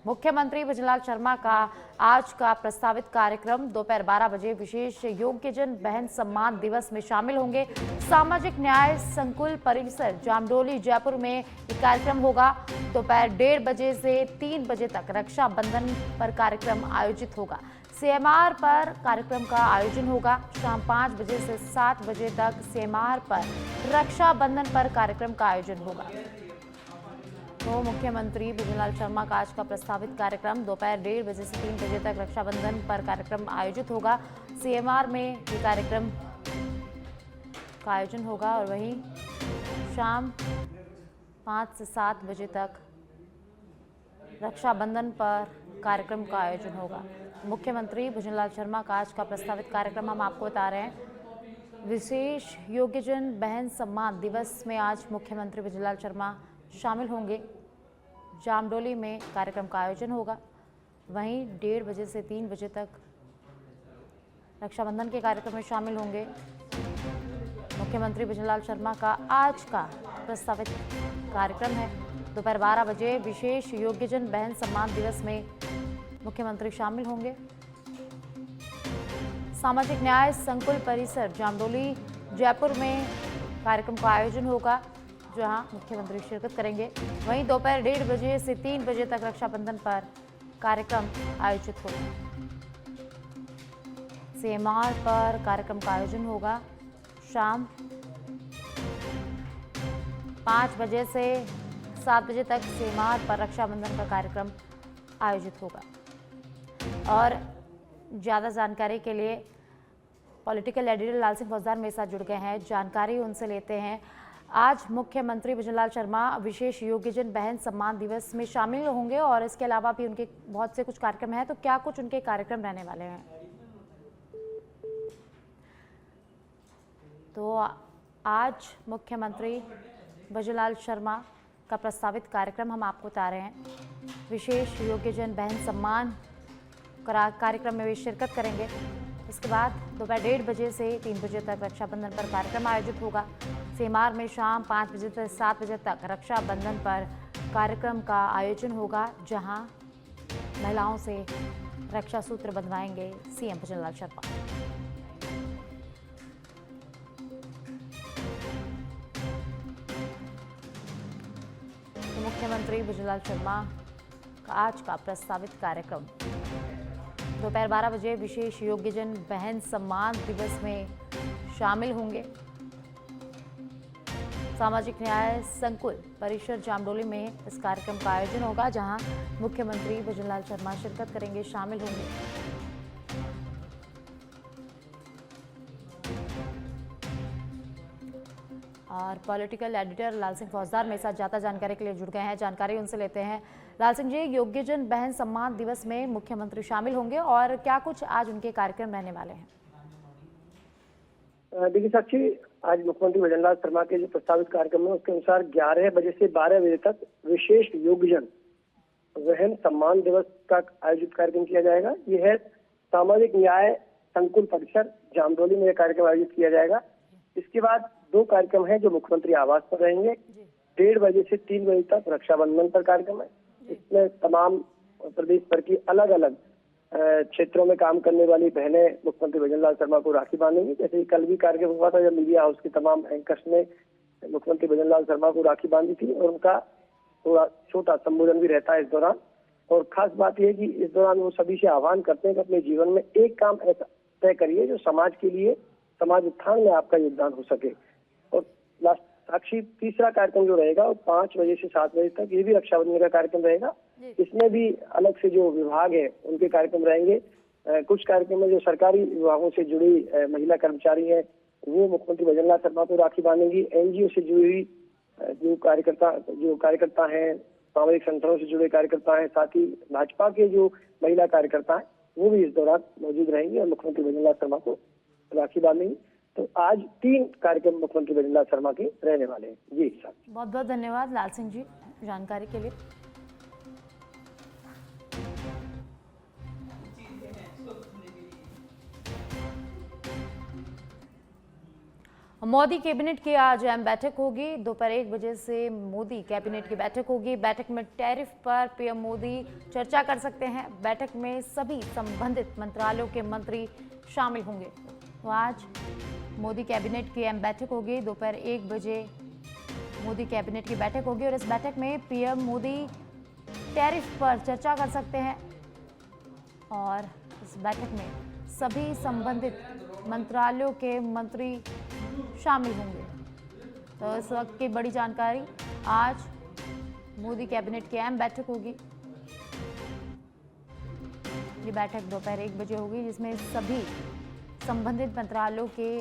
मुख्यमंत्री भजनलाल शर्मा का आज का प्रस्तावित कार्यक्रम दोपहर 12 बजे विशेष योग्यजन बहन सम्मान दिवस में शामिल होंगे। सामाजिक न्याय संकुल परिसर जामडोली जयपुर में ये कार्यक्रम होगा। दोपहर 1:30 बजे से 3 बजे तक रक्षाबंधन पर कार्यक्रम आयोजित होगा। सीएमआर पर कार्यक्रम का आयोजन होगा। शाम 5 बजे से 7 बजे तक सीएमआर पर रक्षाबंधन पर कार्यक्रम का आयोजन होगा। तो मुख्यमंत्री भजनलाल शर्मा का आज का प्रस्तावित कार्यक्रम दोपहर 1:30 बजे से 3 बजे तक रक्षाबंधन पर कार्यक्रम आयोजित होगा। सीएमआर में ये कार्यक्रम का आयोजन होगा और वहीं शाम 5 से 7 बजे तक रक्षाबंधन पर कार्यक्रम का आयोजन होगा। मुख्यमंत्री भजनलाल शर्मा का आज का प्रस्तावित कार्यक्रम हम आपको बता रहे हैं। विशेष योग्यजन बहन सम्मान दिवस में आज मुख्यमंत्री भजनलाल शर्मा शामिल होंगे। जामडोली में कार्यक्रम का आयोजन होगा। वहीं 1:30 बजे से 3 बजे तक रक्षाबंधन के कार्यक्रम में शामिल होंगे। मुख्यमंत्री भजनलाल शर्मा का आज का प्रस्तावित कार्यक्रम है। दोपहर 12 बजे विशेष योग्यजन बहन सम्मान दिवस में मुख्यमंत्री शामिल होंगे। सामाजिक न्याय संकुल परिसर जामडोली जयपुर में कार्यक्रम का आयोजन होगा, जहां मुख्यमंत्री शिरकत करेंगे। वहीं दोपहर 1:30 बजे से 3 बजे तक रक्षाबंधन पर कार्यक्रम आयोजित होगा। सीएमआर पर कार्यक्रम का आयोजन होगा। शाम 5 बजे से 7 बजे तक सीएमआर पर रक्षाबंधन का कार्यक्रम आयोजित होगा। और ज़्यादा जानकारी के लिए पॉलिटिकल एडिटर लाल सिंह फौजदार मेरे साथ जुड़ गए हैं। जानकारी उनसे लेते हैं। आज मुख्यमंत्री भजनलाल शर्मा विशेष योग्यजन बहन सम्मान दिवस में शामिल होंगे और इसके अलावा भी उनके बहुत से कुछ कार्यक्रम हैं, तो क्या कुछ उनके कार्यक्रम रहने वाले हैं? तो आज मुख्यमंत्री भजनलाल शर्मा का प्रस्तावित कार्यक्रम हम आपको बता रहे हैं। विशेष योग्यजन बहन सम्मान कार्यक्रम में वे शिरकत करेंगे। इसके बाद दोपहर 1:30 बजे से 3 बजे तक रक्षाबंधन पर कार्यक्रम आयोजित होगा। सीएमआर में शाम 5 बजे से 7 बजे तक रक्षाबंधन पर कार्यक्रम का आयोजन होगा, जहां महिलाओं से रक्षा सूत्र बंधवाएंगे सीएम भजनलाल शर्मा। तो मुख्यमंत्री भजनलाल शर्मा का आज का प्रस्तावित कार्यक्रम दोपहर 12 बजे विशेष योग्यजन बहन सम्मान दिवस में शामिल होंगे। सामाजिक न्याय संकुल परिसर जामडोली में इस कार्यक्रम का आयोजन होगा, जहां मुख्यमंत्री भजनलाल शर्मा शिरकत करेंगे, शामिल होंगे। और पॉलिटिकल एडिटर लाल सिंह फौजदार मेरे साथ ज़्यादा जानकारी के लिए जुड़ गए हैं। जानकारी उनसे लेते हैं। लाल सिंह जी, योग्यजन बहन सम्मान दिवस में मुख्यमंत्री शामिल होंगे और क्या कुछ आज उनके कार्यक्रम रहने वाले हैं? देखिए साक्षी, आज मुख्यमंत्री भजनलाल शर्मा के जो प्रस्तावित कार्यक्रम है उसके अनुसार 11 बजे से 12 बजे तक विशेष योग्यजन बहन सम्मान दिवस का आयोजित कार्यक्रम किया जाएगा। यह है सामाजिक न्याय संकुल परिसर जामडोली में यह कार्यक्रम आयोजित किया जाएगा। इसके बाद 2 कार्यक्रम हैं जो मुख्यमंत्री आवास पर रहेंगे। 1:30 बजे से 3 बजे तक रक्षाबंधन पर कार्यक्रम है। इसमें तमाम प्रदेश भर की अलग अलग क्षेत्रों में काम करने वाली बहनें मुख्यमंत्री भजनलाल शर्मा को राखी बांधेंगी। जैसे कल भी कार्यक्रम हुआ था, जब मीडिया हाउस के तमाम एंकर्स ने मुख्यमंत्री भजनलाल शर्मा को राखी बांधी थी और उनका थोड़ा छोटा संबोधन भी रहता है इस दौरान। और खास बात यह कि इस दौरान वो सभी से आह्वान करते हैं कि अपने जीवन में एक काम ऐसा तय करिए जो समाज के लिए, समाज उत्थान में आपका योगदान हो सके। और लास्ट साक्षी, तीसरा कार्यक्रम जो रहेगा वो 5 बजे से 7 बजे तक ये भी रक्षाबंधन का कार्यक्रम रहेगा। इसमें भी अलग से जो विभाग है उनके कार्यक्रम रहेंगे। कुछ कार्यक्रम में जो सरकारी विभागों से जुड़ी महिला कर्मचारी हैं वो मुख्यमंत्री भजनलाल शर्मा को राखी बांधेंगी। एनजीओ से जुड़ी जो कार्यकर्ता हैं, सामाजिक संगठनों से जुड़े कार्यकर्ता हैं, साथ ही भाजपा के जो महिला कार्यकर्ता हैं वो भी इस दौरान मौजूद रहेंगे और मुख्यमंत्री भजनलाल शर्मा को राखी बांधेंगी। तो आज 3 कार्यक्रम मुख्यमंत्री भजनलाल शर्मा के रहने वाले हैं। जी सर, बहुत बहुत धन्यवाद लाल सिंह जी जानकारी के लिए। मोदी कैबिनेट की आज अहम बैठक होगी। दोपहर 1 बजे से मोदी कैबिनेट की बैठक होगी। बैठक में टैरिफ पर पीएम मोदी चर्चा कर सकते हैं। बैठक में सभी संबंधित मंत्रालयों के मंत्री शामिल होंगे। तो आज मोदी कैबिनेट की अहम बैठक होगी। दोपहर 1 बजे मोदी कैबिनेट की बैठक होगी और इस बैठक में पीएम मोदी टैरिफ पर चर्चा कर सकते हैं और इस बैठक में सभी संबंधित मंत्रालयों के मंत्री शामिल होंगे। तो इस वक्त की बड़ी जानकारी, आज मोदी कैबिनेट की अहम बैठक होगी। ये बैठक दोपहर 1 बजे होगी जिसमें सभी संबंधित मंत्रालयों के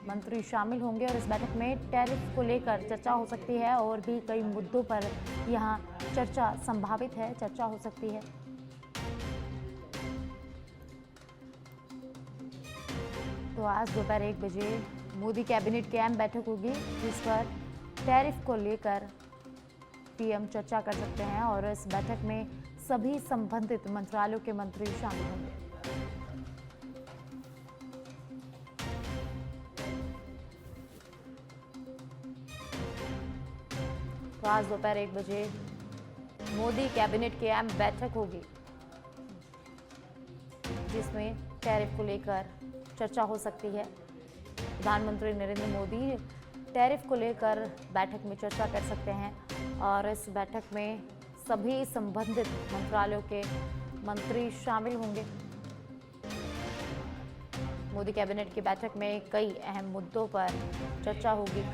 मंत्री शामिल होंगे और इस बैठक में टैरिफ को लेकर चर्चा हो सकती है और भी कई मुद्दों पर यहाँ चर्चा संभावित है, चर्चा हो सकती है। तो आज दोपहर 1 बजे मोदी कैबिनेट की अहम बैठक होगी जिस पर टैरिफ को लेकर पीएम चर्चा कर सकते हैं और इस बैठक में सभी संबंधित मंत्रालयों के मंत्री शामिल होंगे। तो आज दोपहर 1 बजे मोदी कैबिनेट की अहम बैठक होगी जिसमें टैरिफ को लेकर चर्चा हो सकती है। प्रधानमंत्री नरेंद्र मोदी टैरिफ को लेकर बैठक में चर्चा कर सकते हैं और इस बैठक में सभी संबंधित मंत्रालयों के मंत्री शामिल होंगे। मोदी कैबिनेट की बैठक में कई अहम मुद्दों पर चर्चा होगी।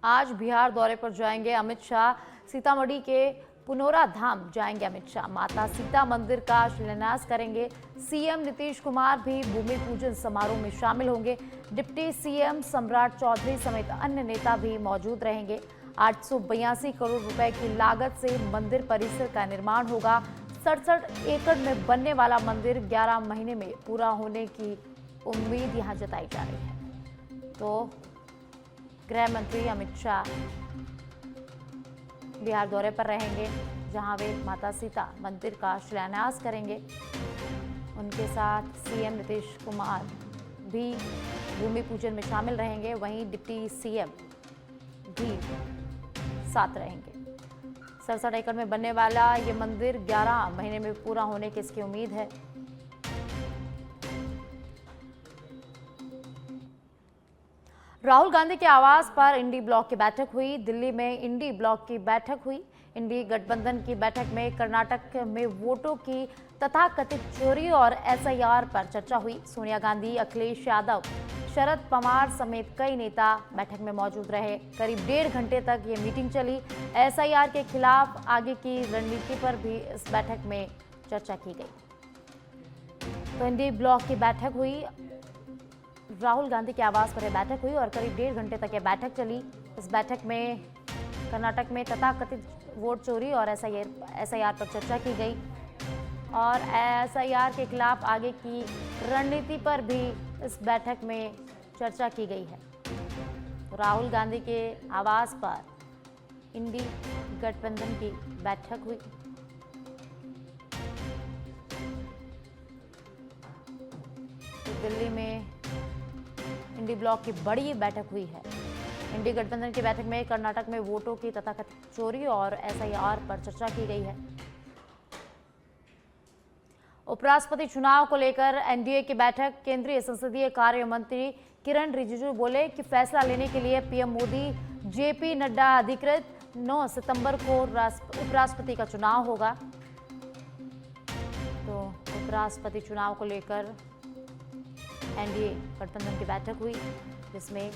आज बिहार दौरे पर जाएंगे अमित शाह। सीतामढ़ी के पुनौरा धाम जाएंगे अमित शाह। माता सीता मंदिर का शिलान्यास करेंगे। सीएम नीतीश कुमार भी भूमि पूजन समारोह में शामिल होंगे। डिप्टी सीएम सम्राट चौधरी समेत अन्य नेता भी मौजूद रहेंगे। 882 करोड़ रुपए की लागत से मंदिर परिसर का निर्माण होगा। 67 एकड़ में बनने वाला मंदिर 11 महीने में पूरा होने की उम्मीद यहां जताई जा रही है। तो गृह मंत्री अमित शाह बिहार दौरे पर रहेंगे जहां वे माता सीता मंदिर का शिलान्यास करेंगे। उनके साथ सीएम नीतीश कुमार भी भूमि पूजन में शामिल रहेंगे। वहीं डिप्टी सीएम भी साथ रहेंगे। 67 एकड़ में बनने वाला ये मंदिर 11 महीने में पूरा होने की इसकी उम्मीद है। राहुल गांधी के आवास पर इंडी ब्लॉक की बैठक हुई। दिल्ली में इंडी ब्लॉक की बैठक हुई। इंडी गठबंधन की बैठक में कर्नाटक में वोटों की तथाकथित चोरी और एसआईआर पर चर्चा हुई। सोनिया गांधी, अखिलेश यादव, शरद पवार समेत कई नेता बैठक में मौजूद रहे। करीब 1.5 घंटे तक ये मीटिंग चली। एसआईआर के खिलाफ आगे की रणनीति पर भी इस बैठक में चर्चा की गई। तो इंडी ब्लॉक की बैठक हुई। राहुल गांधी के आवास पर यह बैठक हुई और करीब 1.5 घंटे तक यह बैठक चली। इस बैठक में कर्नाटक में तथाकथित वोट चोरी और एसआईआर पर चर्चा की गई और एसआईआर के खिलाफ आगे की रणनीति पर भी इस बैठक में चर्चा की गई है। राहुल गांधी के आवास पर इंडी गठबंधन की बैठक हुई। तो दिल्ली में इंडी ब्लॉक की बड़ी बैठक हुई है। इंडी गठबंधन की बैठक में कर्नाटक में वोटों की तथाकथित चोरी और एसआईआर पर चर्चा की गई है। उपराष्ट्रपति चुनाव को लेकर एनडीए की बैठक। केंद्रीय संसदीय कार्य मंत्री किरण रिजिजू बोले कि फैसला लेने के लिए पीएम मोदी, जेपी नड्डा अधिकृत 9 सितंबर को उपराष्ट्रपति का चुनाव होगा। तो उपराष्ट्रपति चुनाव को लेकर एनडीए गठबंधन की बैठक हुई जिसमें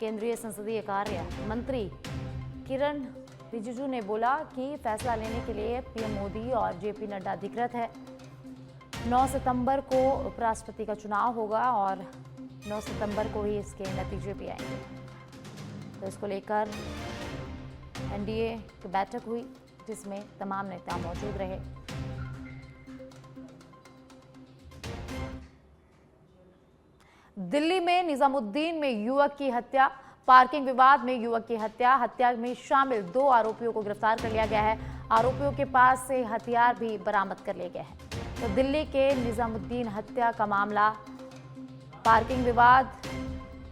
केंद्रीय संसदीय कार्य मंत्री किरण रिजिजू ने बोला कि फैसला लेने के लिए पीएम मोदी और जेपी नड्डा अधिकृत है। 9 सितंबर को उपराष्ट्रपति का चुनाव होगा और 9 सितंबर को ही इसके नतीजे भी आएंगे। तो इसको लेकर एनडीए की बैठक हुई जिसमें तमाम नेता मौजूद रहे। दिल्ली में निजामुद्दीन में युवक की हत्या। पार्किंग विवाद में युवक की हत्या में शामिल 2 आरोपियों को गिरफ्तार कर लिया गया है। आरोपियों के पास से हथियार भी बरामद कर लिए गए हैं। तो दिल्ली के निजामुद्दीन हत्या का मामला, पार्किंग विवाद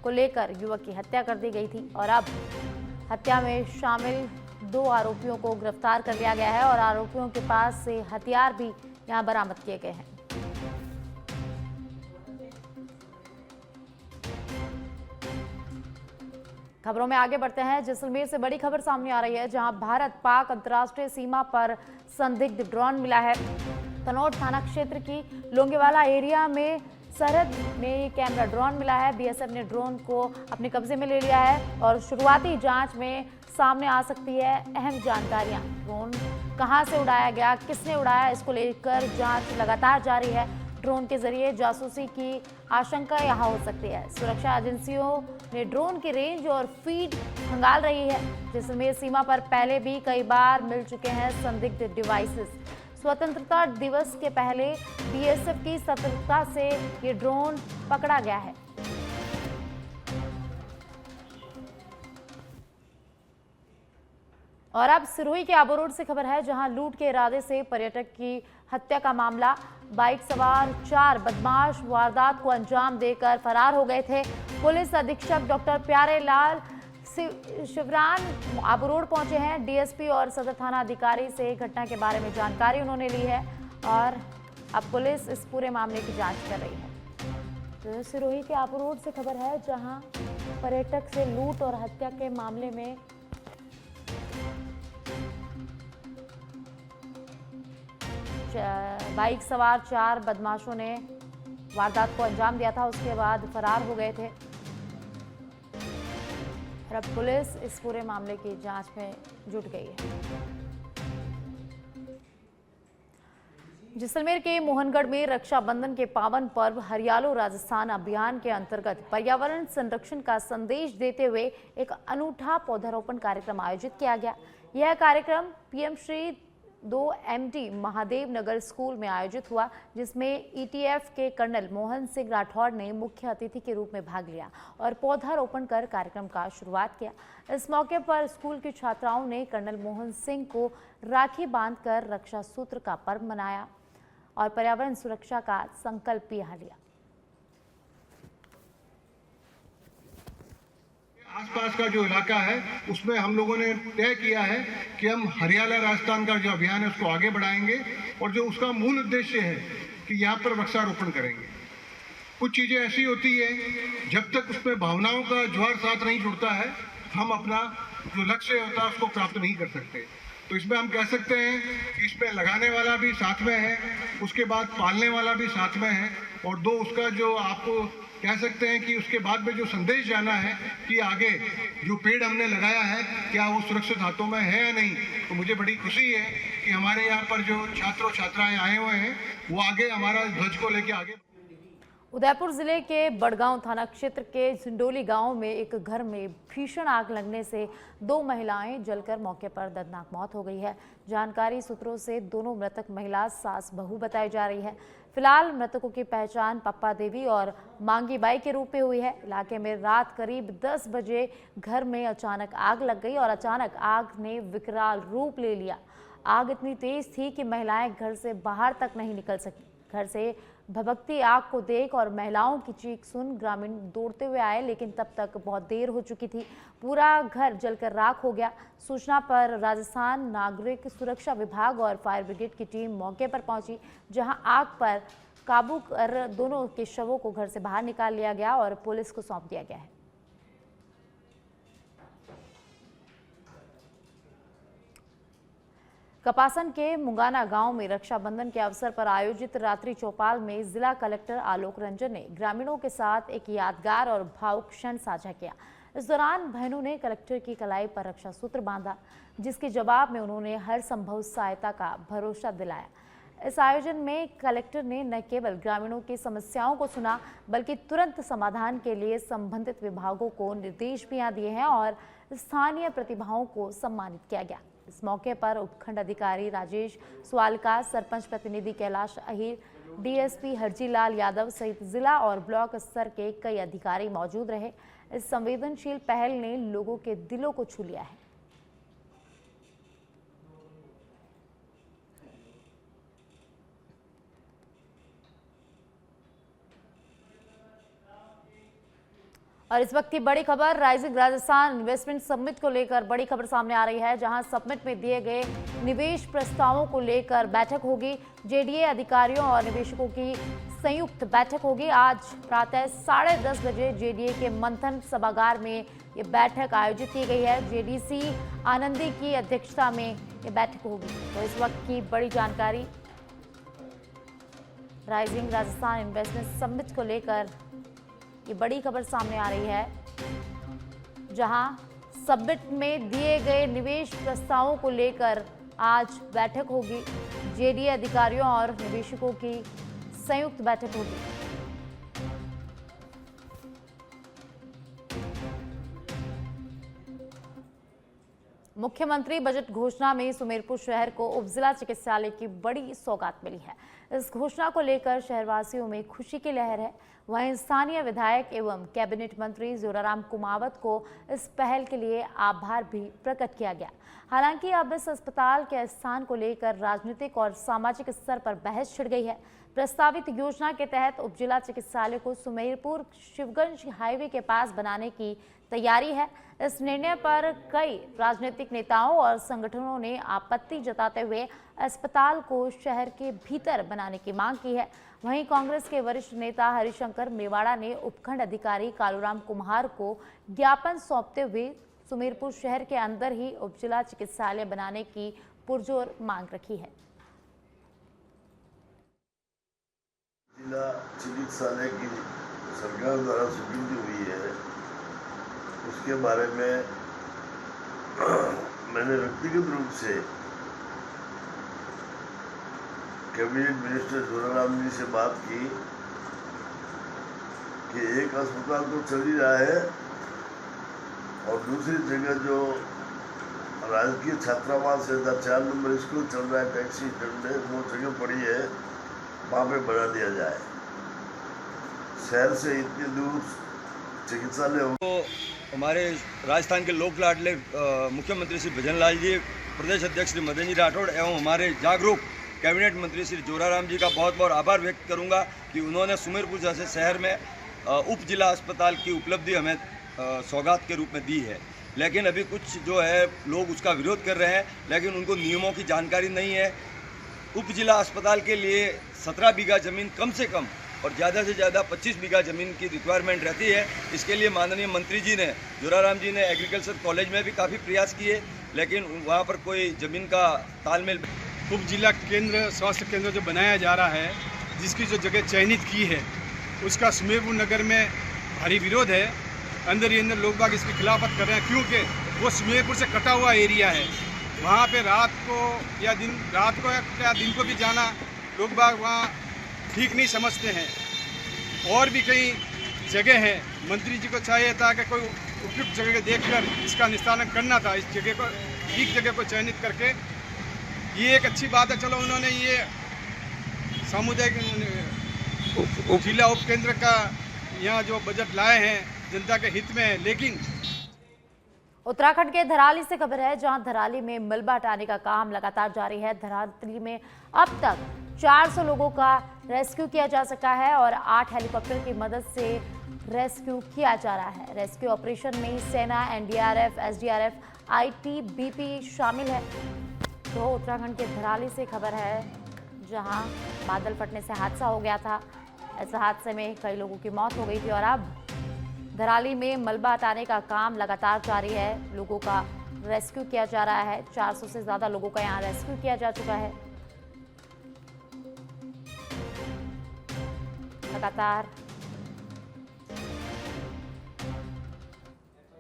को लेकर युवक की हत्या कर दी गई थी और अब हत्या में शामिल 2 आरोपियों को गिरफ्तार कर लिया गया है और आरोपियों के पास से हथियार भी यहां बरामद किए गए हैं। खबरों में आगे बढ़ते हैं। जैसलमेर से बड़ी खबर सामने आ रही है, जहां भारत पाक अंतर्राष्ट्रीय सीमा पर संदिग्ध ड्रोन मिला है। कनौज थाना क्षेत्र की लोंगेवाला एरिया में सरहद में कैमरा ड्रोन मिला है। बीएसएफ ने ड्रोन को अपने कब्जे में ले लिया है और शुरुआती जांच में सामने आ सकती है अहम जानकारियां। ड्रोन कहां से उड़ाया गया, किसने उड़ाया, इसको लेकर जांच लगातार जारी है। ड्रोन के जरिए जासूसी की आशंका यहां हो सकती है। सुरक्षा एजेंसियों ने ड्रोन की रेंज और फीड खंगाल रही है। जैसलमेर सीमा पर पहले भी कई बार मिल चुके हैं संदिग्ध डिवाइसेस। स्वतंत्रता दिवस के पहले बीएसएफ की सतर्कता से ये ड्रोन पकड़ा गया है। और अब सिरोही के आबू रोड से खबर है, जहां लूट के इरादे से पर्यटक की हत्या का मामला। बाइक सवार 4 बदमाश वारदात को अंजाम देकर फरार हो गए थे। पुलिस अधीक्षक डॉक्टर प्यारेलाल शिवरान आबू रोड पहुंचे हैं। डीएसपी और सदर थाना अधिकारी से घटना के बारे में जानकारी उन्होंने ली है और अब पुलिस इस पूरे मामले की जांच कर रही है। तो सिरोही के आबू रोड से खबर है, जहां पर्यटक से लूट और हत्या के मामले में बाइक सवार 4 बदमाशों ने वारदात को अंजाम दिया था, उसके बाद फरार हो गए थे और अब पुलिस इस पूरे मामले की जांच में जुट गई है। जैसलमेर के मोहनगढ़ में रक्षाबंधन के पावन पर्व हरियालो राजस्थान अभियान के अंतर्गत पर्यावरण संरक्षण का संदेश देते हुए एक अनूठा पौधारोपण कार्यक्रम आयोजित किया गया। यह कार्यक्रम पीएम श्री 2 MD महादेव नगर स्कूल में आयोजित हुआ, जिसमें ईटीएफ के कर्नल मोहन सिंह राठौड़ ने मुख्य अतिथि के रूप में भाग लिया और पौधारोपण कर कार्यक्रम का शुरुआत किया। इस मौके पर स्कूल की छात्राओं ने कर्नल मोहन सिंह को राखी बांधकर रक्षा सूत्र का पर्व मनाया और पर्यावरण सुरक्षा का संकल्प भी लिया। आसपास का जो इलाका है उसमें हम लोगों ने तय किया है कि हम हरियाला राजस्थान का जो अभियान है उसको आगे बढ़ाएंगे और जो उसका मूल उद्देश्य है कि यहाँ पर वृक्षारोपण करेंगे। कुछ चीज़ें ऐसी होती है, जब तक उसमें भावनाओं का ज्वार साथ नहीं जुड़ता है, हम अपना जो लक्ष्य होता है उसको प्राप्त नहीं कर सकते। तो इसमें हम कह सकते हैं कि इसमें लगाने वाला भी साथ में है, उसके बाद पालने वाला भी साथ में है और 2 उसका जो आपको कह सकते हैं कि उसके बाद में जो संदेश जाना है कि आगे जो पेड़ हमने लगाया है क्या वो सुरक्षित हाथों में है या नहीं। तो मुझे बड़ी खुशी है कि हमारे यहाँ पर जो छात्र और छात्राएं आए हुए हैं वो आगे हमारा ध्वज को लेके आगे। उदयपुर जिले के बड़गांव थाना क्षेत्र के झिंडोली गांव में एक घर में भीषण आग लगने से 2 महिलाएं जलकर मौके पर दर्दनाक मौत हो गई है। जानकारी सूत्रों से दोनों मृतक महिला सास बहू बताई जा रही है। फिलहाल मृतकों की पहचान पप्पा देवी और मांगी बाई के रूप में हुई है। इलाके में रात करीब 10 बजे घर में अचानक आग लग गई और अचानक आग ने विकराल रूप ले लिया। आग इतनी तेज थी कि महिलाएं घर से बाहर तक नहीं निकल सकी। घर से भभकती आग को देख और महिलाओं की चीख सुन ग्रामीण दौड़ते हुए आए, लेकिन तब तक बहुत देर हो चुकी थी। पूरा घर जलकर राख हो गया। सूचना पर राजस्थान नागरिक सुरक्षा विभाग और फायर ब्रिगेड की टीम मौके पर पहुंची, जहां आग पर काबू कर दोनों के शवों को घर से बाहर निकाल लिया गया और पुलिस को सौंप दिया गया है। कपासन के मुंगाना गांव में रक्षाबंधन के अवसर पर आयोजित रात्रि चौपाल में जिला कलेक्टर आलोक रंजन ने ग्रामीणों के साथ एक यादगार और भावुक क्षण साझा किया। इस दौरान बहनों ने कलेक्टर की कलाई पर रक्षा सूत्र बांधा, जिसके जवाब में उन्होंने हर संभव सहायता का भरोसा दिलाया। इस आयोजन में कलेक्टर ने न केवल ग्रामीणों की समस्याओं को सुना, बल्कि तुरंत समाधान के लिए संबंधित विभागों को निर्देश भी दिए हैं और स्थानीय प्रतिभाओं को सम्मानित किया गया। इस मौके पर उपखंड अधिकारी राजेश स्वालका, सरपंच प्रतिनिधि कैलाश अहिर, डीएसपी हरजी लाल यादव सहित जिला और ब्लॉक स्तर के कई अधिकारी मौजूद रहे। इस संवेदनशील पहल ने लोगों के दिलों को छू लिया है। और इस वक्त की बड़ी खबर राइजिंग राजस्थान इन्वेस्टमेंट समिट को लेकर बड़ी खबर सामने आ रही है, जहां समिट में दिए गए निवेश प्रस्तावों को लेकर बैठक होगी। जेडीए अधिकारियों और निवेशकों की संयुक्त बैठक होगी। आज प्रातः 10:30 बजे जेडीए के मंथन सभागार में ये बैठक आयोजित की गई है। जेडीसी आनंदी की अध्यक्षता में ये बैठक होगी। तो इस वक्त की बड़ी जानकारी राइजिंग राजस्थान इन्वेस्टमेंट समिट को लेकर ये बड़ी खबर सामने आ रही है, जहां समिट में दिए गए निवेश प्रस्तावों को लेकर आज बैठक होगी। जेडीए अधिकारियों और निवेशकों की संयुक्त बैठक होगी। मुख्यमंत्री बजट घोषणा में सुमेरपुर शहर को उपजिला चिकित्सालय की बड़ी सौगात मिली है। इस घोषणा को लेकर शहरवासियों में खुशी की लहर है। वहीं स्थानीय विधायक एवं कैबिनेट मंत्री जोराराम कुमावत को इस पहल के लिए आभार भी प्रकट किया गया। हालांकि अब इस अस्पताल के स्थान को लेकर राजनीतिक और सामाजिक स्तर पर बहस छिड़ गई है। प्रस्तावित योजना के तहत उपजिला चिकित्सालय को सुमेरपुर शिवगंज हाईवे के पास बनाने की तैयारी है। इस निर्णय पर कई राजनीतिक नेताओं और संगठनों ने आपत्ति जताते हुए अस्पताल को शहर के भीतर बनाने की मांग की है। वहीं कांग्रेस के वरिष्ठ नेता हरिशंकर मेवाड़ा ने उपखंड अधिकारी कालूराम कुम्हार को ज्ञापन सौंपते हुए सुमेरपुर शहर के अंदर ही उपजिला चिकित्सालय बनाने की पुरजोर मांग रखी है। जिला चिकित्सालय की सरकार द्वारा स्वीकृति हुई है, उसके बारे में मैंने व्यक्तिगत रूप से कैबिनेट मिनिस्टर जोराराम जी से बात की कि एक अस्पताल तो चल ही रहा है और दूसरी जगह जो राजकीय छात्रावास है, 4 नंबर स्कूल चल रहा है टैक्सी स्टैंड में, वो जगह पड़ी है, वहाँ पे बना दिया जाए। शहर से इतनी दूर चिकित्सालय हो। तो हमारे राजस्थान के लोक लाडले मुख्यमंत्री श्री भजनलाल जी, प्रदेश अध्यक्ष श्री मदन जी राठौड़ एवं हमारे जागरूक कैबिनेट मंत्री श्री जोराराम जी का बहुत बहुत आभार व्यक्त करूंगा कि उन्होंने सुमेरपुर जैसे शहर में उप जिला अस्पताल की उपलब्धि हमें सौगात के रूप में दी है। लेकिन अभी कुछ जो है लोग उसका विरोध कर रहे हैं, लेकिन उनको नियमों की जानकारी नहीं है। उप जिला अस्पताल के लिए 17 बीघा ज़मीन कम से कम और ज़्यादा से ज़्यादा 25 बीघा ज़मीन की रिक्वायरमेंट रहती है। इसके लिए माननीय मंत्री जी ने, जोराराम जी ने एग्रीकल्चर कॉलेज में भी काफ़ी प्रयास किए, लेकिन वहाँ पर कोई ज़मीन का तालमेल। उप जिला केंद्र स्वास्थ्य केंद्र जो बनाया जा रहा है, जिसकी जो जगह चयनित की है, उसका सुमेरपुर नगर में भारी विरोध है। अंदर ही अंदर लोग बाग इसकी खिलाफत कर रहे हैं, क्योंकि वो सुमेरपुर से कटा हुआ एरिया है। वहाँ पे रात को या दिन को भी जाना लोग बाग वहाँ ठीक नहीं समझते हैं। और भी कई जगह है, मंत्री जी को चाहिए था कि कोई उपयुक्त जगह देखकर इसका निस्तारण करना था। इस जगह को, ठीक जगह को चयनित करके, ये एक अच्छी बात है। चलो उन्होंने ये सामुदायिक जिला उपकेंद्र का यहाँ जो बजट लाए हैं जनता के हित में है। लेकिन उत्तराखंड के धराली से खबर है, जहां धराली में मलबा हटाने का काम लगातार जारी है। धराली में अब तक 400 लोगों का रेस्क्यू किया जा सका है और 8 हेलीकॉप्टर की मदद से रेस्क्यू किया जा रहा है। रेस्क्यू ऑपरेशन में सेना, एनडीआरएफ, एसडीआरएफ, आईटीबीपी शामिल है। तो उत्तराखंड के धराली से खबर है, जहां बादल फटने से हादसा हो गया था। इस हादसे में कई लोगों की मौत हो गई थी और अब धराली में मलबा हटाने का काम लगातार जारी है। लोगों का रेस्क्यू किया जा रहा है। 400 से ज़्यादा लोगों का यहाँ रेस्क्यू किया जा चुका है। लगातार